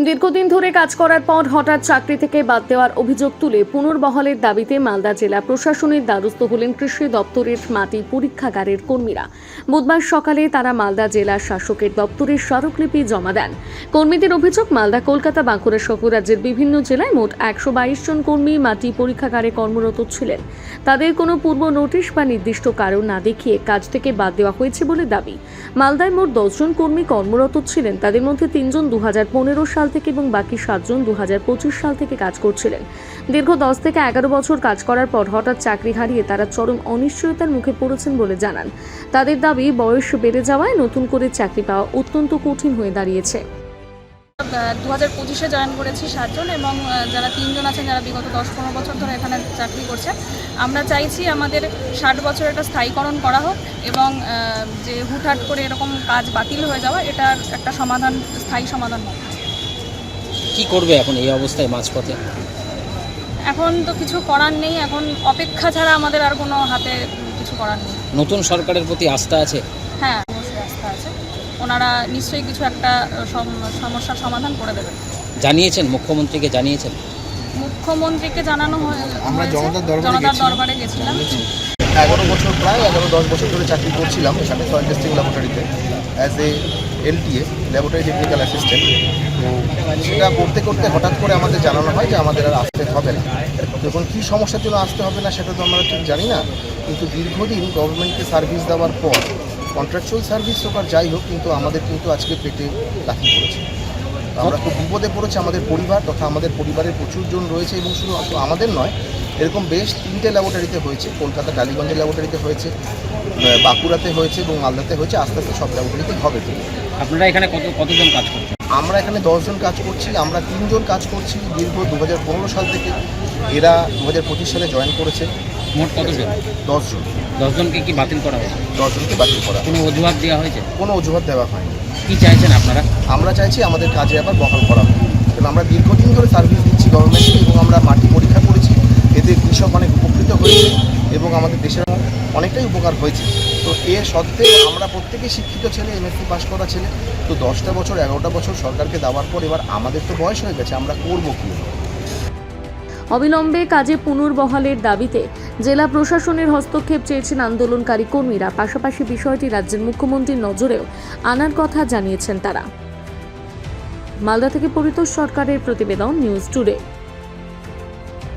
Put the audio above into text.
দীর্ঘদিন ধরে কাজ করার পর হঠাৎ চাকরি থেকে বাদ দেওয়ার অভিযোগ তুলে পুনর্বহালের দাবিতে মালদা জেলা প্রশাসনের দ্বারস্থ হলেন কৃষি দপ্তরের মাটি পরীক্ষাগারের কর্মীরা। বুধবার সকালে তারা মালদা জেলা শাসকের দপ্তরের স্মারকলিপি জমা দেন। কর্মীদের অভিযোগ, মালদা, কলকাতা, বাঁকুড়া সহ রাজ্যের বিভিন্ন জেলায় মোট 122 জন কর্মী মাটি পরীক্ষাগারে কর্মরত ছিলেন। তাদের কোনো পূর্ব নোটিশ বা নির্দিষ্ট কারণ না দেখিয়ে কাজ থেকে বাদ দেওয়া হয়েছে বলে দাবি। মালদায় মোট 10 জন কর্মী কর্মরত ছিলেন, তাদের মধ্যে 3 জন 2015 সাল থেকে এবং বাকি 7 জন 2025 সাল থেকে কাজ করছিলেন। দীর্ঘ 10 থেকে 11 বছর কাজ করার পর হঠাৎ চাকরি হারিয়ে তারা চরম অনিশ্চয়তার মুখে পড়েছেন বলে জানান। তাদের দাবি, বয়স বেড়ে যাওয়ায় নতুন করে চাকরি পাওয়া অত্যন্ত কঠিন হয়ে দাঁড়িয়েছে। 2025-এ জয়েন করেছি 7 জন এবং যারা 3 জন আছেন যারা বিগত 10-15 বছর ধরে এখানে চাকরি করছে। আমরা চাইছি আমাদের 60 বছর একটা স্থায়ীকরণ করা হোক এবং যে হুটহাট করে এরকম কাজ বাতিল হয়ে যাওয়া, এটার একটা সমাধান, স্থায়ী সমাধান হোক। কি করবে এখন এই অবস্থায় মাঝপথে? এখন তো কিছু করার নেই, এখন অপেক্ষা ছাড়া আমাদের আর কোনো হাতে কিছু করার নেই। নতুন সরকারের প্রতি আস্থা আছে? হ্যাঁ, অবশ্যই আস্থা আছে। ওনারা নিশ্চয়ই কিছু একটা সমস্যার সমাধান করে দেবেন। জানিয়েছেন মুখ্যমন্ত্রীকে? জানিয়েছেন? মুখ্যমন্ত্রীকে জানানো আমরা জনতার দরবারে গেছিলাম। 11 বছর, প্রায় 11-10 বছর ধরে চাকরি করছিলাম এখানে সয়েল টেস্টিং ল্যাবরেটরিতে as a LTA, laboratory technical assistant. তো সেটা করতে করতে হঠাৎ করে আমাদের জানানো হয় যে আমাদের আর আসতে হবে না। তখন কী সমস্যার জন্য আসতে হবে না সেটা তো আমরা ঠিক জানি না, কিন্তু দীর্ঘদিন গভর্নমেন্টকে সার্ভিস দেওয়ার পর, কন্ট্রাকচুয়াল সার্ভিস হোক আর যাই হোক, কিন্তু আমাদের কিন্তু আজকে পেটে লাথি পড়েছে। আমরা খুব বিপদে পড়েছি, আমাদের পরিবার তথা আমাদের পরিবারের প্রচুর জন রয়েছে এবং শুধু আমাদের নয়, এরকম বেশ 3টে ল্যাবরেটরিতে হয়েছে। কলকাতা টালিগঞ্জের ল্যাবরেটরিতে হয়েছে, বাঁকুড়াতে হয়েছে এবং মালদাতে হয়েছে। আস্তে আস্তে সব ল্যাবরেটরিতে হবে। আপনারা এখানে কতজন কাজ করছেন? আমরা এখানে 10 জন কাজ করছি। আমরা 3 জন কাজ করছি দীর্ঘ 2015 সাল থেকে। এরা 2025 সালে জয়েন করেছে। মোট কতজন? 10 জন। 10 জনকে কি বাতিল করা হয়েছে? 10 জনকে বাতিল করা। কোনো অজুহাত দেওয়া হয়েছে? কোনো অজুহাত দেওয়া হয়নি। কি চাইছেন আপনারা? আমরা চাইছি আমাদের কাজে আবার বহাল করা হোক, কারণ আমরা দীর্ঘদিন ধরে সার্ভিস দিচ্ছি গভর্নমেন্টকে এবং আমরা মাটি পরীক্ষা করেছি। এতে কৃষক অনেক উপকৃত হয়েছে এবং আমাদের দেশের অনেকটাই উপকার হয়েছে। তো এর সত্ত্বেও আমরা প্রত্যেকেই শিক্ষিত ছেলে, এমএসসি পাস করা ছেলে। তো 10টা বছর 11টা বছর সরকারকে দেওয়ার পর এবার আমাদের তো বয়স হয়ে গেছে, আমরা করবো কী? অবিলম্বে কাজে পুনর্বহালের দাবিতে জেলা প্রশাসনের হস্তক্ষেপ চেয়েছেন আন্দোলনকারী কর্মীরা। পাশাপাশি বিষয়টি রাজ্যের মুখ্যমন্ত্রীর নজরেও আনার কথা জানিয়েছেন তারা। মালদা থেকে পরিতোষ সরকারের প্রতিবেদন, নিউজ টুডে।